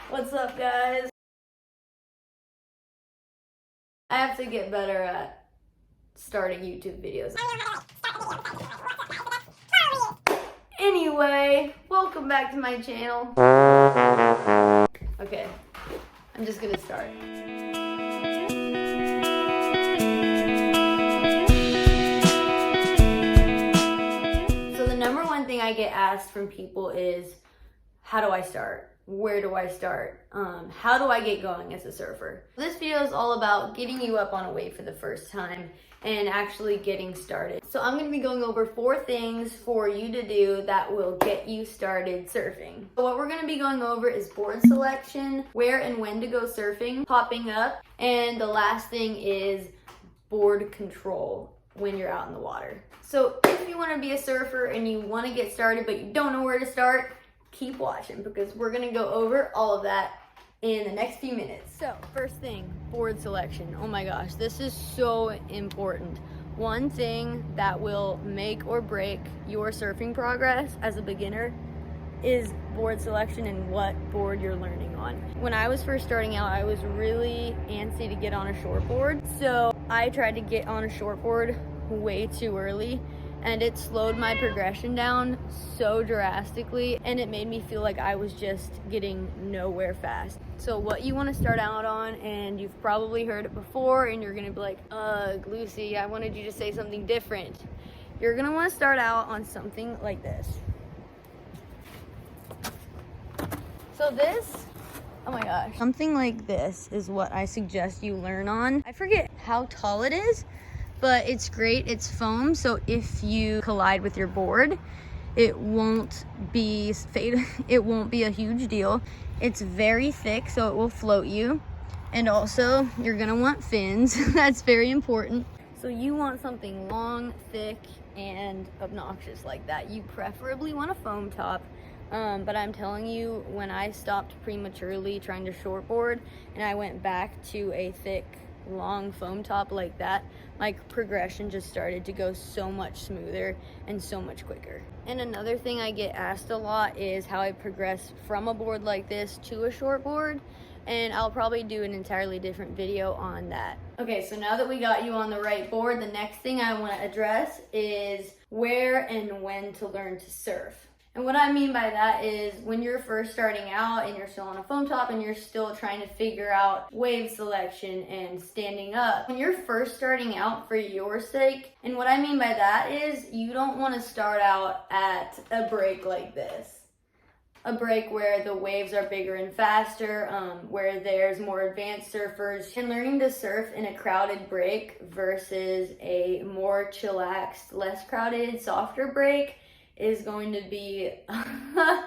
What's up, guys? I have to get better at starting YouTube videos. Anyway, welcome back to my channel. Okay, I'm just gonna start. So the number one thing I get asked from people is, how do I start? Where do I start? How do I get going as a surfer? This video is all about getting you up on a wave for the first time and actually getting started. So I'm gonna be going over 4 things for you to do that will get you started surfing. So what we're gonna be going over is board selection, where and when to go surfing, popping up, and the last thing is board control when you're out in the water. So if you wanna be a surfer and you wanna get started but you don't know where to start, keep watching because we're gonna go over all of that in the next few minutes. So first thing, board selection. Oh my gosh, this is so important. One thing that will make or break your surfing progress as a beginner is board selection and what board you're learning on. When I was first starting out, I was really antsy to get on a shortboard. So I tried to get on a shortboard way too early, and it slowed my progression down so drastically, and it made me feel like I was just getting nowhere fast. So what you want to start out on, and you've probably heard it before, and you're gonna be like, Lucy, I wanted you to say something different. You're gonna want to start out on something like this. So this, oh my gosh, something like this is what I suggest you learn on. I forget how tall it is, but it's great. It's foam, so if you collide with your board, it won't be it won't be a huge deal. It's very thick, so it will float you. And also, you're gonna want fins. That's very important. So you want something long, thick, and obnoxious like that. You preferably want a foam top. But I'm telling you, when I stopped prematurely trying to shortboard and I went back to a thick, long foam top like that, my progression just started to go so much smoother and so much quicker. And another thing I get asked a lot is how I progress from a board like this to a shortboard, and I'll probably do an entirely different video on that. Okay, so now that we got you on the right board, the next thing I want to address is where and when to learn to surf. And what I mean by that is when you're first starting out and you're still on a foam top and you're still trying to figure out wave selection and standing up. When you're first starting out for your sake, and what I mean by that is you don't want to start out at a break like this. A break where the waves are bigger and faster, where there's more advanced surfers, and learning to surf in a crowded break versus a more chillaxed, less crowded, softer break is going to be a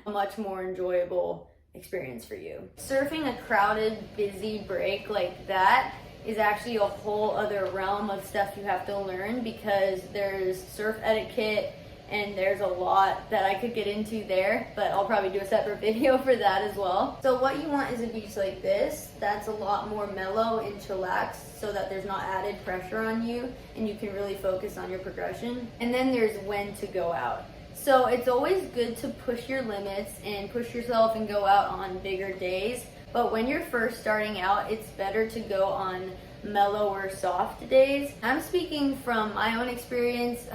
much more enjoyable experience for you. Surfing a crowded, busy break like that is actually a whole other realm of stuff you have to learn because there's surf etiquette and there's a lot that I could get into there, but I'll probably do a separate video for that as well. So what you want is a beach like this that's a lot more mellow and chillaxed so that there's not added pressure on you and you can really focus on your progression. And then there's when to go out. So it's always good to push your limits and push yourself and go out on bigger days. But when you're first starting out, it's better to go on mellower, soft days. I'm speaking from my own experience.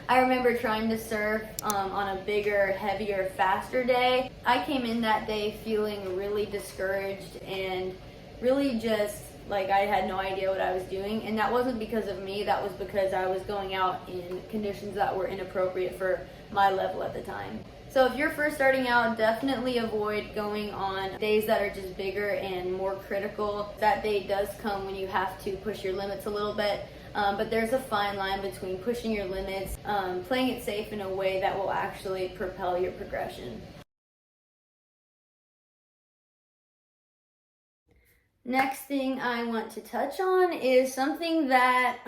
I remember trying to surf on a bigger, heavier, faster day. I came in that day feeling really discouraged and really just like I had no idea what I was doing. And that wasn't because of me, that was because I was going out in conditions that were inappropriate for my level at the time. So if you're first starting out, definitely avoid going on days that are just bigger and more critical. That day does come when you have to push your limits a little bit, but there's a fine line between pushing your limits, playing it safe in a way that will actually propel your progression. Next thing I want to touch on is something that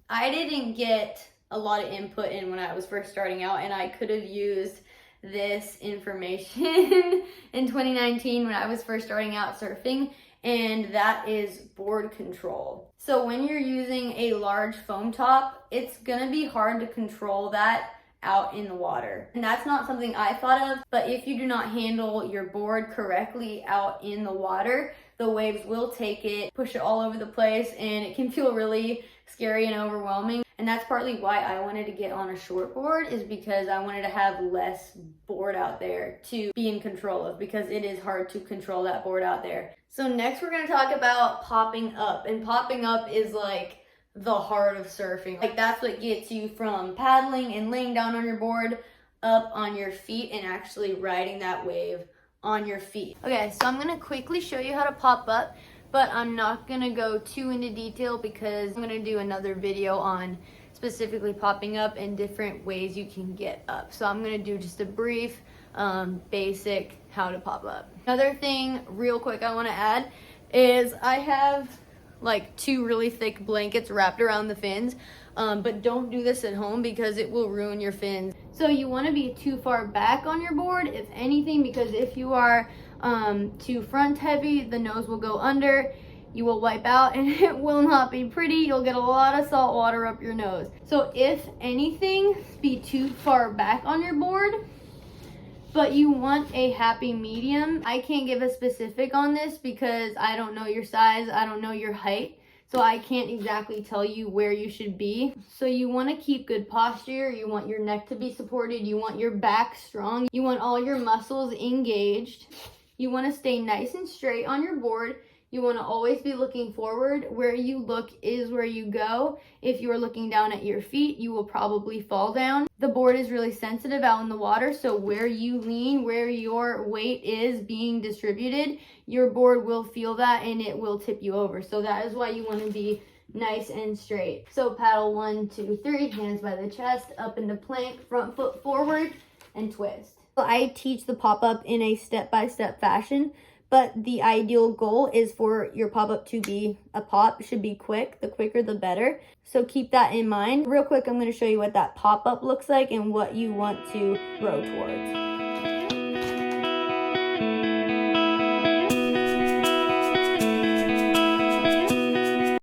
I didn't get a lot of input in when I was first starting out, and I could have used this information in 2019 when I was first starting out surfing, and that is board control. So when you're using a large foam top, it's gonna be hard to control that out in the water. And that's not something I thought of, but if you do not handle your board correctly out in the water, the waves will take it, push it all over the place, and it can feel really scary and overwhelming. And that's partly why I wanted to get on a short board, is because I wanted to have less board out there to be in control of, because it is hard to control that board out there. So next we're gonna talk about popping up, and popping up is like the heart of surfing. Like that's what gets you from paddling and laying down on your board up on your feet and actually riding that wave on your feet. Okay, so I'm gonna quickly show you how to pop up, but I'm not gonna go too into detail because I'm gonna do another video on specifically popping up and different ways you can get up. So I'm gonna do just a brief, basic how to pop up. Another thing real quick I wanna add is I have like 2 really thick blankets wrapped around the fins, but don't do this at home because it will ruin your fins. So you want to be too far back on your board, if anything, because if you are too front heavy, the nose will go under, you will wipe out, and it will not be pretty. You'll get a lot of salt water up your nose. So if anything, be too far back on your board, but you want a happy medium. I can't give a specific on this because I don't know your size, I don't know your height, so I can't exactly tell you where you should be. So you want to keep good posture, you want your neck to be supported, you want your back strong, you want all your muscles engaged, you want to stay nice and straight on your board. You want to always be looking forward. Where you look is where you go. If you are looking down at your feet, you will probably fall down. The board is really sensitive out in the water, so where you lean, where your weight is being distributed, your board will feel that and it will tip you over. So that is why you want to be nice and straight. So paddle 1, 2, 3, hands by the chest, up into plank, front foot forward, and twist. I teach the pop-up in a step-by-step fashion, but the ideal goal is for your pop-up to be a pop. It should be quick. The quicker, the better. So keep that in mind. Real quick, I'm going to show you what that pop-up looks like and what you want to row towards.